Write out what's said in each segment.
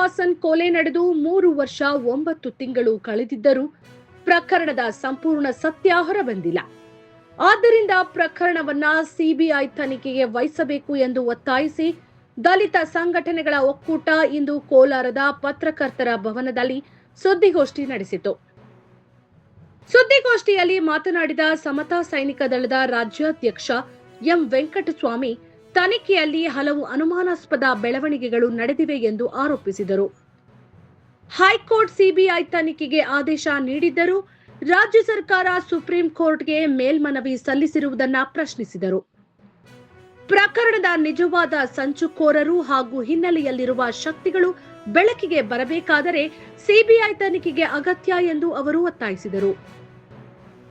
ಹಾಸನ್ ಕೊಲೆ ನಡೆದು 3 ವರ್ಷ 9 ತಿಂಗಳು ಕಳೆದಿದ್ದರೂ ಪ್ರಕರಣದ ಸಂಪೂರ್ಣ ಸತ್ಯ ಹೊರಬಂದಿಲ್ಲ. ಆದ್ದರಿಂದ ಪ್ರಕರಣವನ್ನ ಸಿಬಿಐ ತನಿಖೆಗೆ ವಹಿಸಬೇಕು ಎಂದು ಒತ್ತಾಯಿಸಿ ದಲಿತ ಸಂಘಟನೆಗಳ ಒಕ್ಕೂಟ ಇಂದು ಕೋಲಾರದ ಪತ್ರಕರ್ತರ ಭವನದಲ್ಲಿ ಸುದ್ದಿಗೋಷ್ಠಿ ನಡೆಸಿತು. ಸುದ್ದಿಗೋಷ್ಠಿಯಲ್ಲಿ ಮಾತನಾಡಿದ ಸಮತಾ ಸೈನಿಕ ದಳದ ರಾಜ್ಯಾಧ್ಯಕ್ಷ ಎಂ ವೆಂಕಟಸ್ವಾಮಿ, ತನಿಖೆಯಲ್ಲಿ ಹಲವು ಅನುಮಾನಾಸ್ಪದ ಬೆಳವಣಿಗೆಗಳು ನಡೆದಿವೆ ಎಂದು ಆರೋಪಿಸಿದರು. ಹೈಕೋರ್ಟ್ ಸಿಬಿಐ ತನಿಖೆಗೆ ಆದೇಶ ನೀಡಿದ್ದರೂ ರಾಜ್ಯ ಸರ್ಕಾರ ಸುಪ್ರೀಂ ಕೋರ್ಟ್ಗೆ ಮೇಲ್ಮನವಿ ಸಲ್ಲಿಸಿರುವುದನ್ನು ಪ್ರಶ್ನಿಸಿದರು. ಪ್ರಕರಣದ ನಿಜವಾದ ಸಂಚುಕೋರರು ಹಾಗೂ ಹಿನ್ನೆಲೆಯಲ್ಲಿರುವ ಶಕ್ತಿಗಳು ಬೆಳಕಿಗೆ ಬರಬೇಕಾದರೆ ಸಿಬಿಐ ತನಿಖೆಗೆ ಅಗತ್ಯ ಎಂದು ಅವರು ಒತ್ತಾಯಿಸಿದರು.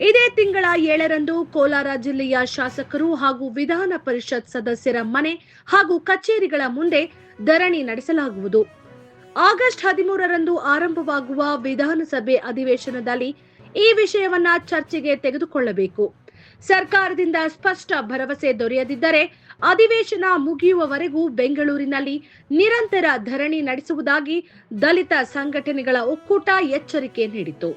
ಇದೇ ತಿಂಗಳ 7ರಂದು ಕೋಲಾರ ಜಿಲ್ಲೆಯ ಶಾಸಕರು ಹಾಗೂ ವಿಧಾನ ಪರಿಷತ್ ಸದಸ್ಯರ ಮನೆ ಹಾಗೂ ಕಚೇರಿಗಳ ಮುಂದೆ ಧರಣಿ ನಡೆಸಲಾಗುವುದು. ಆಗಸ್ಟ್ 13ರಂದು ಆರಂಭವಾಗುವ ವಿಧಾನಸಭೆ ಅಧಿವೇಶನದಲ್ಲಿ ಈ ವಿಷಯವನ್ನ ಚರ್ಚೆಗೆ ತೆಗೆದುಕೊಳ್ಳಬೇಕು. ಸರ್ಕಾರದಿಂದ ಸ್ಪಷ್ಟ ಭರವಸೆ ದೊರೆಯದಿದ್ದರೆ ಅಧಿವೇಶನ ಮುಗಿಯುವವರೆಗೂ ಬೆಂಗಳೂರಿನಲ್ಲಿ ನಿರಂತರ ಧರಣಿ ನಡೆಸುವುದಾಗಿ ದಲಿತ ಸಂಘಟನೆಗಳ ಒಕ್ಕೂಟ ಎಚ್ಚರಿಕೆ ನೀಡಿತು.